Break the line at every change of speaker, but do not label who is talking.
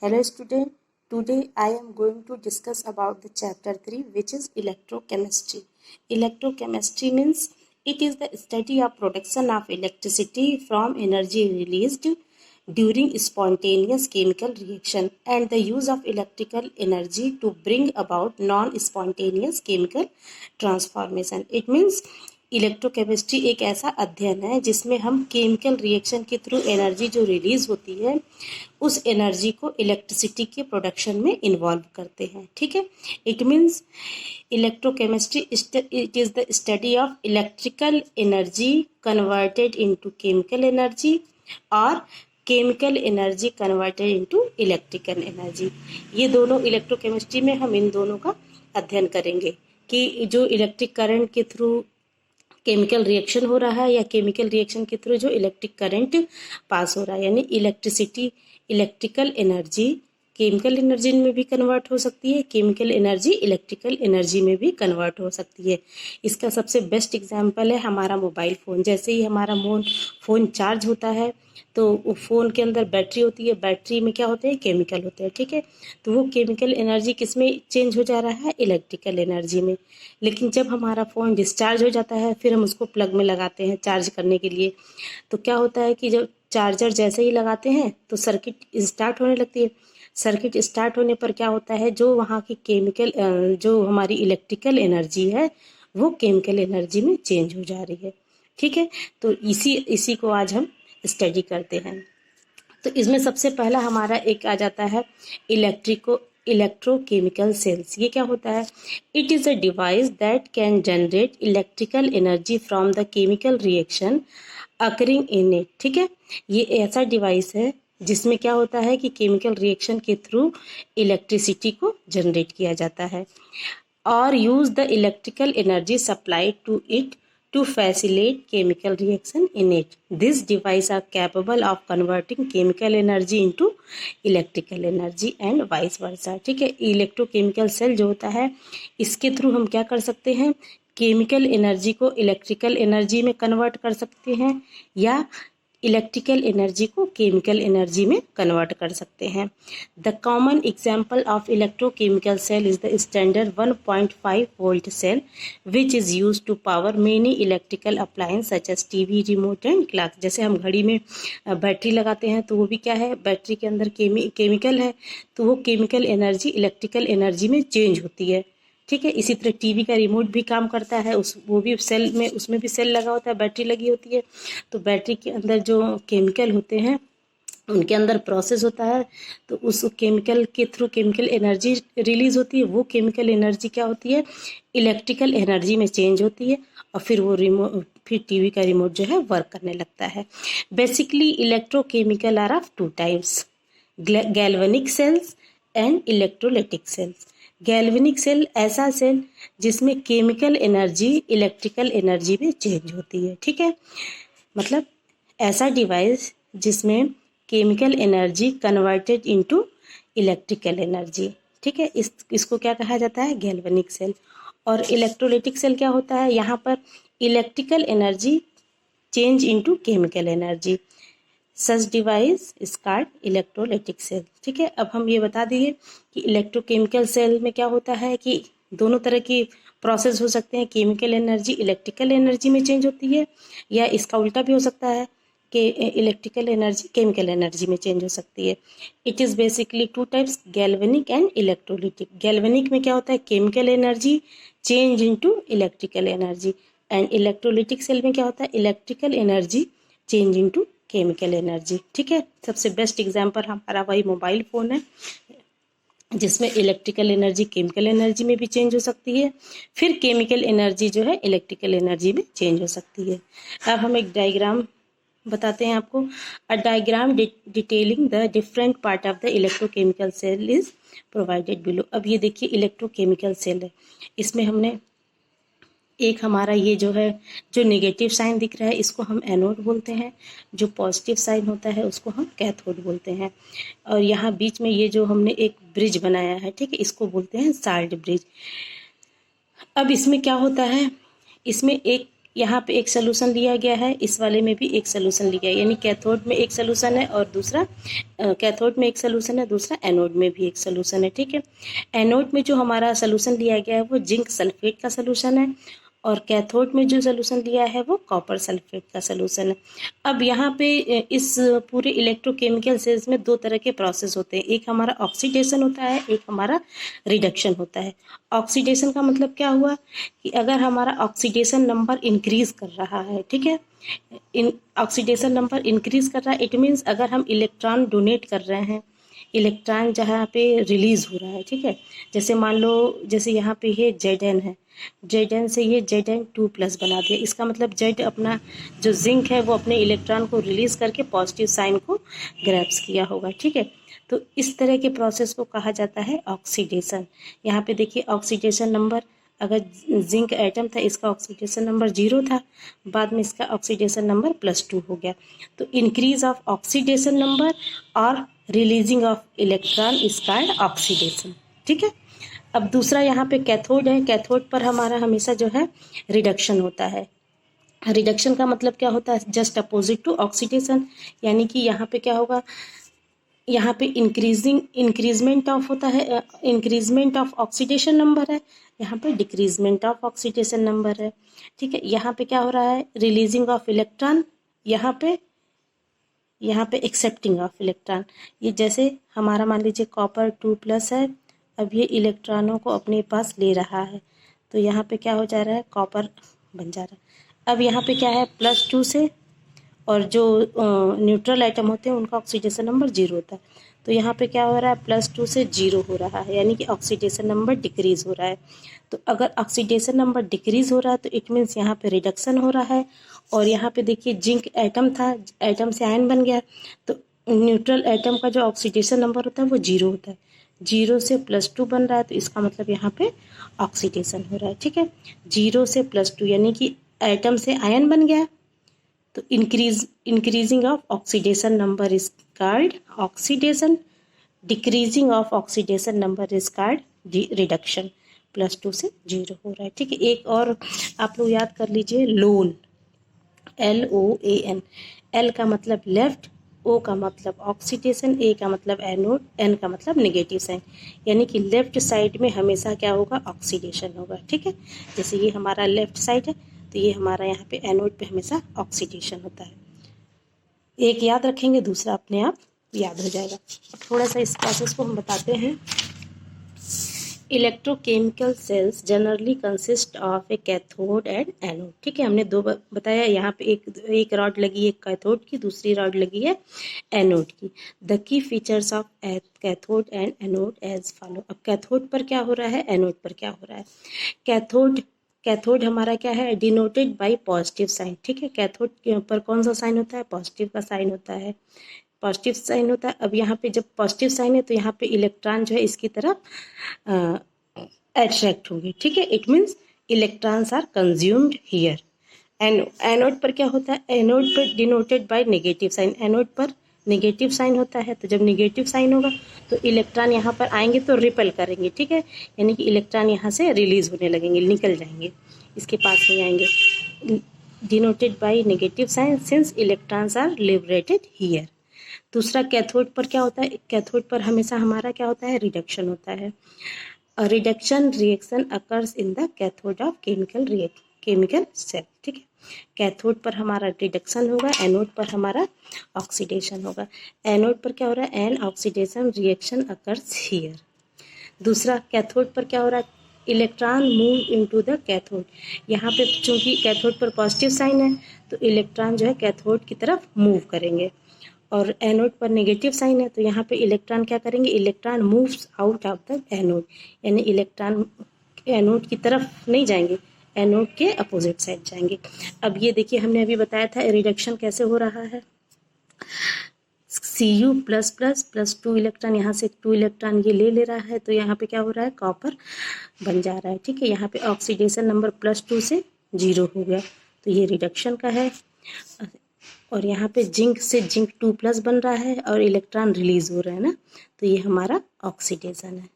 Hello student, today I am going to discuss about the chapter 3 which is electrochemistry. Electrochemistry means it is the study of production of electricity from energy released during spontaneous chemical reaction and the use of electrical energy to bring about non-spontaneous chemical transformation. It means electrochemistry एक ऐसा अध्ययन है जिसमें हम chemical reaction के through energy जो release होती है उस एनर्जी को इलेक्ट्रिसिटी के प्रोडक्शन में इन्वॉल्व करते हैं. ठीक है. It means electrochemistry it is the study of electrical energy converted into chemical energy और chemical energy converted into electrical energy. ये दोनों इलेक्ट्रोकेमिस्ट्री में हम इन दोनों का अध्ययन करेंगे कि जो इलेक्ट्रिक करंट के थ्रू केमिकल रिएक्शन हो रहा है या केमिकल रिएक्शन के थ्रू जो इलेक्ट्रिक करंट पास हो रहा है, यानी electricity electrical energy chemical energy में भी कन्वर्ट हो सकती है, केमिकल एनर्जी इलेक्ट्रिकल एनर्जी में भी कन्वर्ट हो सकती है. इसका सबसे बेस्ट एग्जांपल है हमारा मोबाइल फ़ोन. जैसे ही हमारा फ़ोन चार्ज होता है तो फ़ोन के अंदर बैटरी होती है, बैटरी में क्या होते हैं, केमिकल होते हैं. ठीक है. तो वो केमिकल एनर्जी किस में चेंज हो जा रहा है, इलेक्ट्रिकल एनर्जी में. लेकिन जब हमारा फ़ोन डिस्चार्ज हो जाता है फिर हम उसको प्लग में लगाते हैं चार्ज करने के लिए, तो क्या होता है कि जब चार्जर जैसे ही लगाते हैं तो सर्किट स्टार्ट होने लगती है. सर्किट स्टार्ट होने पर क्या होता है, जो वहाँ की केमिकल जो हमारी इलेक्ट्रिकल एनर्जी है वो केमिकल एनर्जी में चेंज हो जा रही है. ठीक है. तो इसी को आज हम स्टडी करते हैं. तो इसमें सबसे पहला हमारा एक आ जाता है इलेक्ट्रोकेमिकल सेल्स. ये क्या होता है, it is a device that can generate electrical energy from the chemical reaction occurring in it. ठीक है. ये ऐसा डिवाइस है जिसमें क्या होता है कि केमिकल रिएक्शन के थ्रू इलेक्ट्रिसिटी को जनरेट किया जाता है और use the electrical energy supply to it to facilitate chemical reaction in it. These devices are capable of converting chemical energy into electrical energy and vice versa. ठीक है. Electrochemical cell जो होता है इसके थ्रू हम क्या कर सकते हैं, केमिकल एनर्जी को इलेक्ट्रिकल एनर्जी में कन्वर्ट कर सकते हैं या इलेक्ट्रिकल एनर्जी को केमिकल एनर्जी में कन्वर्ट कर सकते हैं. The common example of electrochemical cell is the standard 1.5 volt cell which is use to power many electrical appliance such as TV, remote and clock. जैसे हम घड़ी में बैटरी लगाते हैं तो वो भी क्या है, बैटरी के अंदर केमिकल है, तो वो केमिकल एनर्जी इलेक्ट्रिकल एनर्जी में चेंज होती है. ठीक है. इसी तरह टीवी का रिमोट भी काम करता है, वो भी सेल में, उसमें भी सेल लगा होता है, बैटरी लगी होती है. तो बैटरी के अंदर जो केमिकल होते हैं उनके अंदर प्रोसेस होता है, तो उस केमिकल के थ्रू केमिकल एनर्जी रिलीज होती है. वो केमिकल एनर्जी क्या होती है, इलेक्ट्रिकल एनर्जी में चेंज होती है और फिर टीवी का रिमोट जो है वर्क करने लगता है. Basically electrochemical are of two types, galvanic cells and electrolytic cells. Galvanic cell ऐसा सेल जिसमें केमिकल एनर्जी इलेक्ट्रिकल एनर्जी में चेंज होती है. ठीक है. मतलब ऐसा डिवाइस जिसमें chemical energy converted into electrical energy. ठीक है. इसको क्या कहा जाता है, गैल्वेनिक सेल. और इलेक्ट्रोलाइटिक सेल क्या होता है, यहाँ पर electrical energy change into chemical energy. Such device is called electrolytic cell. ठीक है. अब हम ये बता दिए कि इलेक्ट्रोकेमिकल सेल में क्या होता है कि दोनों तरह की प्रोसेस हो सकते हैं, केमिकल एनर्जी इलेक्ट्रिकल एनर्जी में चेंज होती है या इसका उल्टा भी हो सकता है कि इलेक्ट्रिकल एनर्जी केमिकल एनर्जी में चेंज हो सकती है. It is basically two types, galvanic and electrolytic. Galvanic में क्या होता है, chemical energy change into electrical energy, and electrolytic cell में क्या होता है, electrical energy change into chemical energy. ठीक है. सबसे बेस्ट एग्जांपल हमारा वही मोबाइल फ़ोन है जिसमें इलेक्ट्रिकल एनर्जी केमिकल एनर्जी में भी चेंज हो सकती है, फिर केमिकल एनर्जी जो है इलेक्ट्रिकल एनर्जी में चेंज हो सकती है. अब हम एक डायग्राम बताते हैं आपको. A diagram detailing the different part of the electrochemical cell is provided below. अब ये देखिए इलेक्ट्रोकेमिकल सेल है, इसमें हमने एक हमारा ये जो है जो नेगेटिव साइन दिख रहा है इसको हम एनोड बोलते हैं, जो पॉजिटिव साइन होता है उसको हम कैथोड बोलते हैं. और यहाँ बीच में ये जो हमने एक ब्रिज बनाया है, ठीक है, इसको बोलते हैं साल्ट ब्रिज. अब इसमें क्या होता है, इसमें एक यहाँ पे एक सोल्यूशन लिया गया है, इस वाले में भी एक सोल्यूशन लिया है, यानी कैथोड में एक सोल्यूशन है और दूसरा कैथोड में एक सोल्यूशन है, दूसरा एनोड में भी एक सोल्यूशन है। ठीक है, एनोड में जो हमारा सोल्यूशन लिया गया है वो जिंक सल्फेट का सोल्यूशन है और कैथोड में जो सोल्यूशन लिया है वो कॉपर सल्फेट का सोल्यूशन है। अब यहाँ पे इस पूरे इलेक्ट्रोकेमिकल सेल्स में दो तरह के प्रोसेस होते हैं, एक हमारा ऑक्सीडेशन होता है, एक हमारा रिडक्शन होता है। ऑक्सीडेशन का मतलब क्या हुआ कि अगर हमारा ऑक्सीडेशन नंबर इंक्रीज कर रहा है, ठीक है, ऑक्सीडेशन नंबर इंक्रीज कर रहा है, इट मीन्स अगर हम इलेक्ट्रॉन डोनेट कर रहे हैं, इलेक्ट्रॉन जहाँ पे रिलीज हो रहा है, ठीक है, जैसे मान लो जैसे यहाँ पे ये Zn है, Zn से ये Zn2+ बना दिया, इसका मतलब Z अपना जो जिंक है वो अपने इलेक्ट्रॉन को रिलीज करके पॉजिटिव साइन को ग्रैब्स किया होगा। ठीक है, तो इस तरह के प्रोसेस को कहा जाता है ऑक्सीडेशन। यहाँ पे देखिए ऑक्सीडेशन नंबर, अगर जिंक एटम था इसका ऑक्सीडेशन नंबर 0 था, बाद में इसका ऑक्सीडेशन नंबर +2 हो गया। तो इंक्रीज ऑफ ऑक्सीडेशन नंबर और releasing of electron is called oxidation. ठीक है, अब दूसरा यहाँ पे कैथोड है, कैथोड पर हमारा हमेशा जो है रिडक्शन होता है। रिडक्शन का मतलब क्या होता है, जस्ट अपोजिट टू ऑक्सीडेशन, यानी कि यहाँ पे क्या होगा, यहाँ पे इंक्रीजमेंट ऑफ होता है, इंक्रीजमेंट ऑफ ऑक्सीडेशन नंबर है, यहाँ पे डिक्रीजमेंट ऑफ ऑक्सीडेशन नंबर है। ठीक है, यहाँ पे क्या हो रहा है, रिलीजिंग ऑफ इलेक्ट्रॉन, यहाँ पे एक्सेप्टिंग ऑफ इलेक्ट्रॉन। ये जैसे हमारा मान लीजिए कॉपर 2+ है, अब ये इलेक्ट्रॉनों को अपने पास ले रहा है, तो यहाँ पे क्या हो जा रहा है, कॉपर बन जा रहा है। अब यहाँ पे क्या है, +2 से, और जो न्यूट्रल आइटम होते हैं उनका ऑक्सीडेशन नंबर 0 होता है, तो यहाँ पे क्या हो रहा है, +2 से 0 हो रहा है, यानी कि ऑक्सीडेशन नंबर डिक्रीज हो रहा है। तो अगर ऑक्सीडेशन नंबर डिक्रीज हो रहा है तो इट मीन्स यहाँ पे रिडक्शन हो रहा है। और यहाँ पे देखिए जिंक एटम था, एटम से आयन बन गया, तो न्यूट्रल एटम का जो ऑक्सीडेशन नंबर होता है वो 0 होता है, 0 से +2 बन रहा है, तो इसका मतलब यहाँ पे ऑक्सीडेशन हो रहा है। ठीक है, 0 से +2 यानी कि एटम से आयन बन गया, तो increasing of oxidation number is called oxidation, decreasing of oxidation number is called reduction. +2 से 0 हो रहा है। ठीक है, एक और आप लोग याद कर लीजिए, लोन, LOAN, L का मतलब लेफ्ट, O का मतलब ऑक्सीडेशन, A का मतलब एनोड, N का मतलब नेगेटिव साइन, यानी कि लेफ्ट साइड में हमेशा क्या होगा, ऑक्सीडेशन होगा। ठीक है, जैसे ये हमारा लेफ्ट साइड है, तो ये हमारा यहाँ पे एनोड पे हमेशा ऑक्सीडेशन होता है। एक याद रखेंगे, दूसरा अपने आप याद हो जाएगा। थोड़ा सा इस प्रोसेस को हम बताते हैं। Electrochemical cells generally consist of A cathode and anode. ठीक है, हमने दो बताया, यहाँ पे एक रॉड लगी है कैथोड की, दूसरी रॉड लगी है एनोड की। The key features of cathode and anode as follow. अब कैथोड पर क्या हो रहा है, एनोड पर क्या हो रहा है। कैथोड हमारा क्या है, डिनोटेड बाय पॉजिटिव साइन। ठीक है, कैथोड पर कौन सा साइन होता है, पॉजिटिव का साइन होता है, पॉजिटिव साइन होता है। अब यहाँ पे जब पॉजिटिव साइन है तो यहाँ पे इलेक्ट्रॉन जो है इसकी तरफ अट्रैक्ट होंगे। ठीक है, it means electrons are consumed here. Anode पर क्या होता है, एनोड पर denoted by negative sign, anode पर नेगेटिव साइन होता है, तो जब नेगेटिव साइन होगा तो इलेक्ट्रॉन यहाँ पर आएंगे तो रिपेल करेंगे। ठीक है, यानी कि इलेक्ट्रॉन यहाँ से रिलीज होने लगेंगे, निकल जाएंगे, इसके पास नहीं आएंगे। Denoted by negative sign since electrons are liberated here. दूसरा कैथोड पर क्या होता है, कैथोड पर हमेशा हमारा क्या होता है, रिडक्शन होता है। Reduction reaction occurs in the cathode of chemical cell. ठीक है, कैथोड पर हमारा रिडक्शन होगा, एनोड पर हमारा ऑक्सीडेशन होगा। एनोड पर क्या हो रहा है, an oxidation reaction occurs here. दूसरा कैथोड पर क्या हो रहा है, electron move into the cathode. यहाँ पे चूंकि कैथोड पर पॉजिटिव साइन है तो इलेक्ट्रॉन जो है कैथोड की तरफ मूव करेंगे, और एनोड पर नेगेटिव साइन है तो यहाँ पे इलेक्ट्रॉन क्या करेंगे, electron moves out of the anode, यानी इलेक्ट्रॉन एनोड की तरफ नहीं जाएंगे, एनोड के अपोजिट साइड जाएंगे। अब ये देखिए, हमने अभी बताया था रिडक्शन कैसे हो रहा है। Cu+++2 इलेक्ट्रॉन, यहाँ से 2 इलेक्ट्रॉन ये ले रहा है, तो यहाँ पे क्या हो रहा है, कॉपर बन जा रहा है। ठीक है, यहाँ पे ऑक्सीडेशन नंबर +2 से 0 हो गया, तो ये रिडक्शन का है। और यहाँ पे जिंक से जिंक 2+ बन रहा है और इलेक्ट्रॉन रिलीज हो रहा है ना, तो ये हमारा ऑक्सीडेशन है।